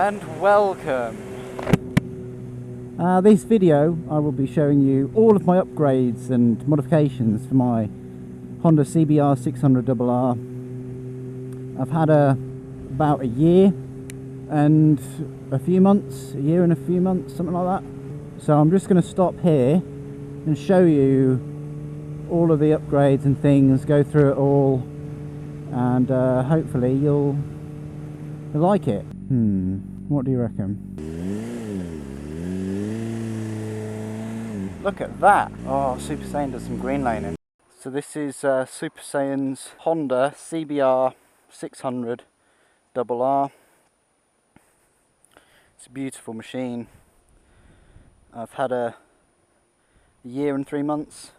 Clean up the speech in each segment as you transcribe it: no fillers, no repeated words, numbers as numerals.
and welcome. This video I will be showing you all of my upgrades and modifications for my Honda CBR600RR. I've had about a year and a few months, something like that. So I'm just going to stop here and show you all of the upgrades and things, go through it all, and hopefully you'll like it. What do you reckon? Look at that! Oh, Sup3rSaiy does some green laning. So this is Sup3rSaiy3n's Honda CBR600RR. It's a beautiful machine. I've had a year and 3 months,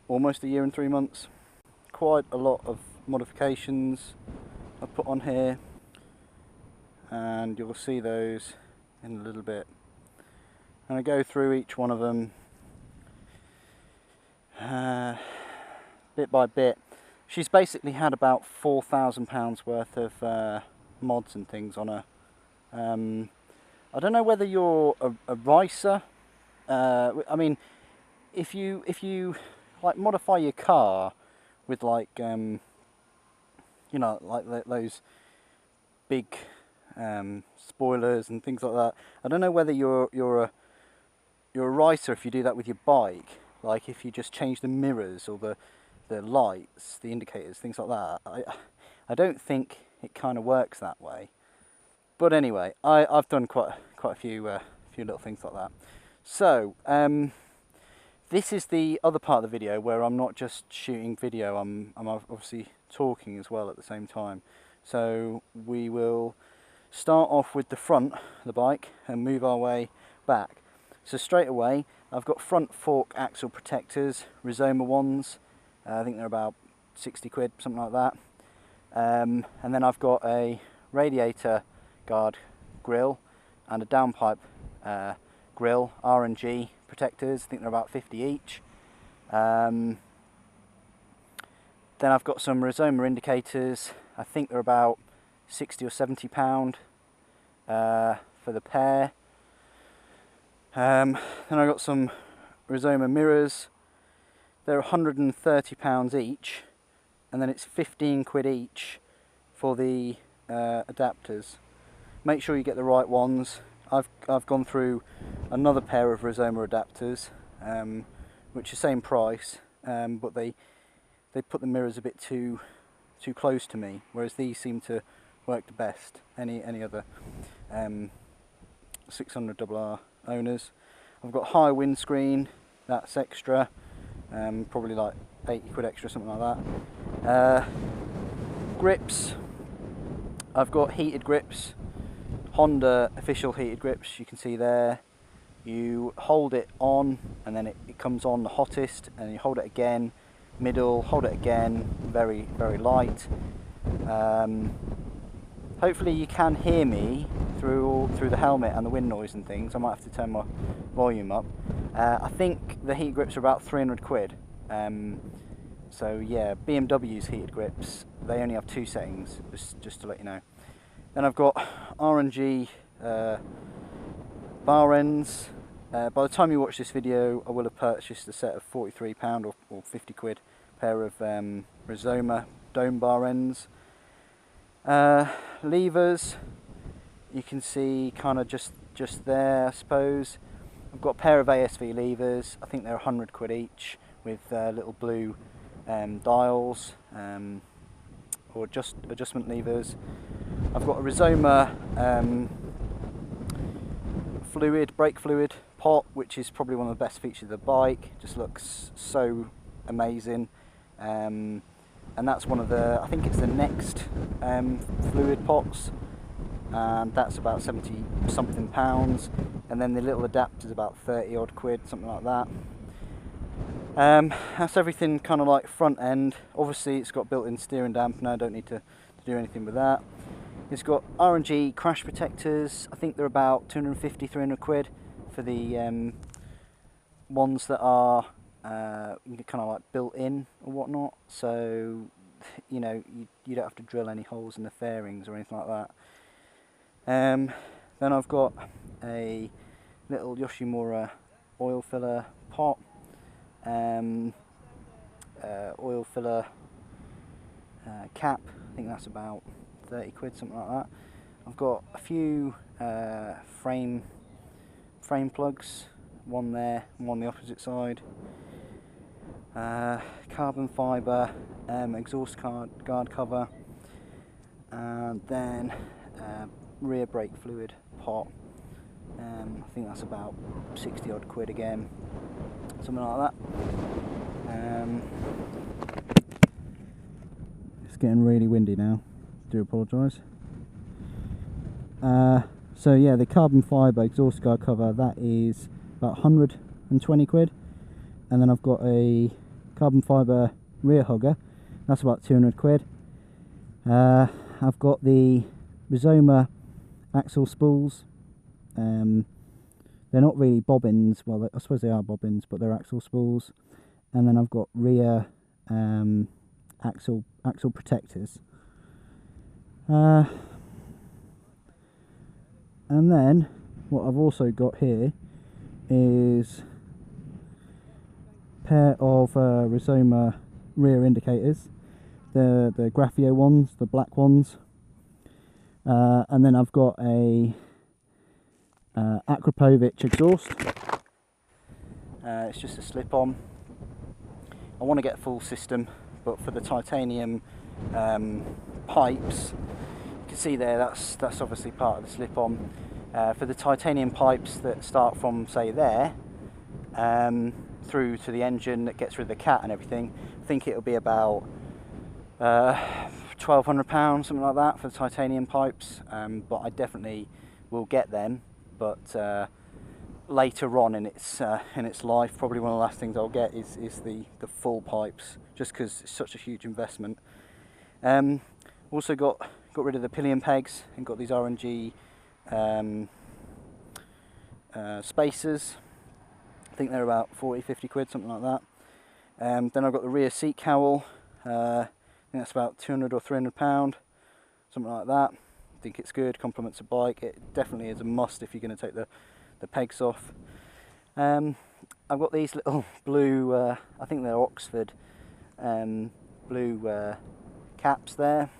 almost a year and 3 months. Quite a lot of modifications I've put on here, and you'll see those in a little bit. And I go through each one of them bit by bit. She's basically had about £4,000 worth of mods and things on her. I don't know whether you're a racer. I mean, if you like modify your car with like you know, like those big spoilers and things like that. I don't know whether you're a racer if you do that with your bike. Like if you just change the mirrors or the lights, the indicators, things like that. I don't think it kind of works that way. But anyway, I've done quite a few little things like that. So this is the other part of the video where I'm not just shooting video. I'm obviously talking as well at the same time. So we will start off with the front of the bike and move our way back. So straight away, I've got front fork axle protectors, Rizoma ones. I think they're about 60 quid, something like that. And then I've got a radiator guard grill and a downpipe grill, R&G protectors. I think they're about 50 each. Then I've got some Rizoma indicators. I think they're about £60 or £70 for the pair. Then I got some Rizoma mirrors. They're £130 each, and then it's 15 quid each for the adapters. Make sure you get the right ones. I've gone through another pair of Rizoma adapters, which is same price, but they put the mirrors a bit too close to me, whereas these seem to work the best. Any other 600RR owners. I've got high windscreen, that's extra, probably like 80 quid extra, something like that. Grips, I've got heated grips, Honda official heated grips, you can see there. You hold it on and then it comes on the hottest, and you hold it again, middle, hold it again, very light. Hopefully you can hear me through the helmet and the wind noise and things. I might have to turn my volume up. I think the heat grips are about 300 quid. So yeah, BMW's heated grips, they only have 2 settings, just to let you know. Then I've got R&G bar ends. By the time you watch this video, I will have purchased a set of £43 or 50 quid pair of Rizoma dome bar ends. Levers, you can see kind of just there, I suppose. I've got a pair of ASV levers. I think they're 100 quid each, with little blue dials or adjustment levers. I've got a Rizoma brake fluid pot, which is probably one of the best features of the bike. Just looks so amazing. And that's one of the, I think it's the next fluid pots, and that's about 70 something pounds, and then the little adapter's about 30 odd quid, something like that. That's everything kind of like front end. Obviously it's got built-in steering dampener, I don't need to do anything with that. It's got R&G crash protectors. I think they're about 250, 300 quid for the ones that are kind of like built in or whatnot, so you know you don't have to drill any holes in the fairings or anything like Then I've got a little Yoshimura oil filler pot, oil filler cap. I think that's about 30 quid, something like that. I've got a few frame plugs, one there and one on the opposite side. Carbon fibre exhaust guard cover, and then rear brake fluid pot. I think that's about 60 odd quid again, something like that. It's getting really windy now, do apologise. So yeah, the carbon fibre exhaust guard cover, that is about 120 quid. And then I've got a carbon fibre rear hugger, that's about 200 quid. I've got the Rizoma axle spools. They're not really bobbins, well I suppose they are bobbins, but they're axle spools. And then I've got rear axle protectors. And then what I've also got here is a pair of Rizoma rear indicators, the Graphio ones, the black ones. And then I've got a Akrapovic exhaust. It's just a slip-on. I want to get a full system, but for the titanium pipes, you can see there that's obviously part of the slip-on. For the titanium pipes that start from, say, there through to the engine that gets rid of the cat and everything, I think it'll be about £1,200, something like that, for the titanium pipes. But I definitely will get them, but later on in its life, probably one of the last things I'll get is the full pipes, just because it's such a huge investment. Also got rid of the pillion pegs and got these RNG spacers. I think they're about 40-50 quid, something like that. Then I've got the rear seat cowl. I think that's about 200 or 300 pound, something like that. I think it's good, complements a bike. It definitely is a must if you're going to take the pegs off. I've got these little blue, I think they're Oxford blue caps there.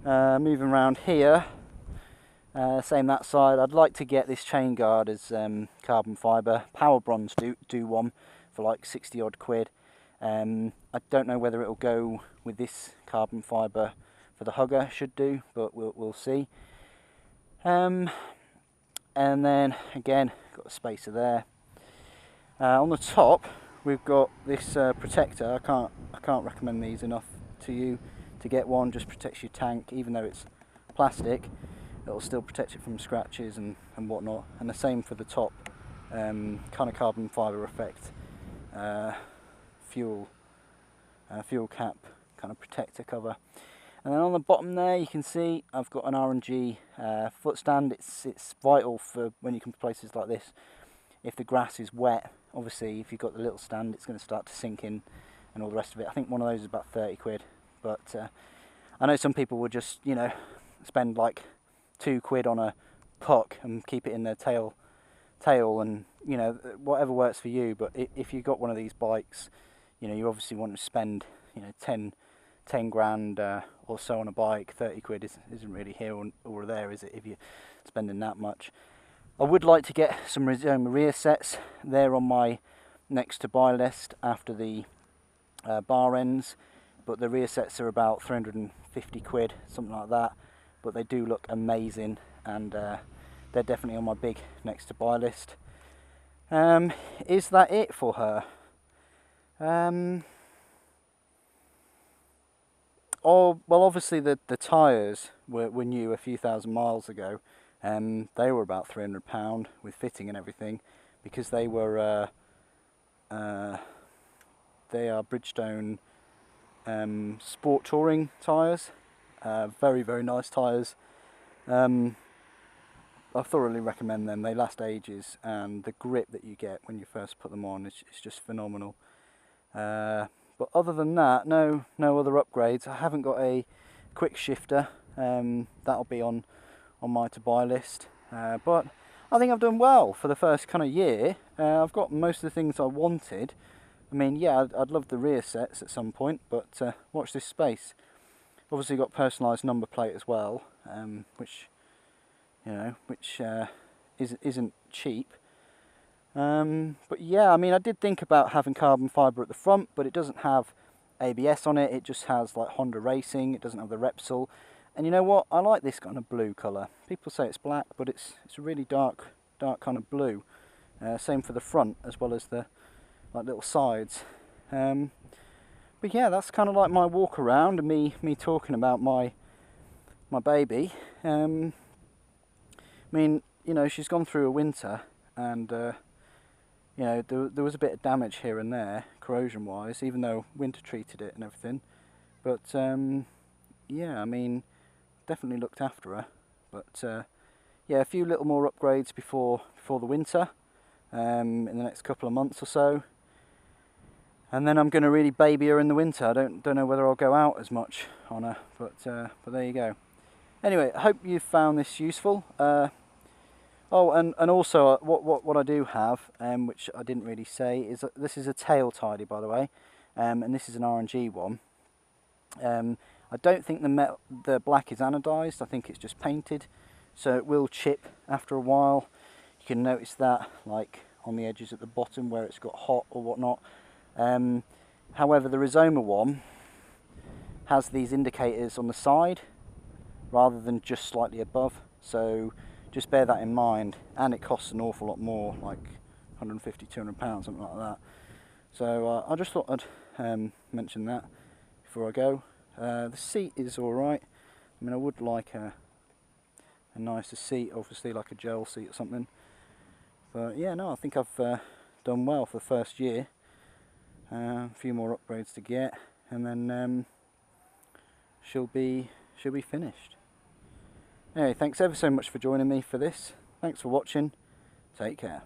Moving around here, same that side. I'd like to get this chain guard as carbon fibre. Power Bronze do one for like 60 odd quid. I don't know whether it'll go with this carbon fibre for the hugger. Should do, but we'll see. And then again, got a spacer there. On the top, we've got this protector. I can't recommend these enough to you to get one. Just protects your tank, even though it's plastic. It'll still protect it from scratches and whatnot. And the same for the top, kind of carbon fibre effect. Fuel cap kind of protector cover. And then on the bottom there you can see I've got an RNG foot stand. It's vital for when you come to places like this. If the grass is wet, obviously if you've got the little stand, it's going to start to sink in and all the rest of it. I think one of those is about 30 quid, but I know some people would just, you know, spend like 2 quid on a puck and keep it in their tail, and you know, whatever works for you. But if you've got one of these bikes, you know, you obviously want to spend, you know, 10 grand or so on a bike. 30 quid isn't really here or there, is it, if you're spending that much. I would like to get some Rizoma rear sets. They're on my next to buy list after the bar ends, but the rear sets are about 350 quid, something like that. But they do look amazing, and they're definitely on my big next to buy list. Is that it for her? Oh, well, obviously the tyres were new a few thousand miles ago. They were about £300 with fitting and everything, because they were they are Bridgestone sport touring tyres. Very, very nice tyres. I thoroughly recommend them. They last ages, and the grip that you get when you first put them on is just phenomenal. But other than that, no other upgrades. I haven't got a quick shifter. That'll be on my to buy list. But I think I've done well for the first kind of year. I've got most of the things I wanted. I mean, yeah, I'd love the rear sets at some point, but watch this space. Obviously got personalised number plate as well, which, you know, isn't cheap. But yeah, I mean, I did think about having carbon fibre at the front, but it doesn't have ABS on it. It just has like Honda Racing. It doesn't have the Repsol. And you know what? I like this kind of blue colour. People say it's black, but it's a really dark kind of blue. Same for the front as well as the like little sides. But yeah, that's kind of like my walk around and me talking about my baby. I mean, you know, she's gone through a winter, and you know, there was a bit of damage here and there, corrosion wise, even though winter treated it and everything. But yeah, I mean, definitely looked after her. But yeah, a few little more upgrades before the winter, in the next couple of months or so. And then I'm going to really baby her in the winter. I don't know whether I'll go out as much on her, but there you go. Anyway, I hope you've found this useful. Oh, and also what I do have, which I didn't really say, is that this is a tail tidy, by the way, and this is an R&G one. I don't think the black is anodised. I think it's just painted, so it will chip after a while. You can notice that, like on the edges at the bottom where it's got hot or whatnot. However, the Rizoma one has these indicators on the side rather than just slightly above, so just bear that in mind. And it costs an awful lot more, like 150, 200 pounds, something like that. So I just thought I'd mention that before I go. The seat is alright. I mean, I would like a nicer seat, obviously like a gel seat or something. But yeah, no, I think I've done well for the first year. A few more upgrades to get, and then she'll be finished. Anyway, thanks ever so much for joining me for this. Thanks for watching. Take care.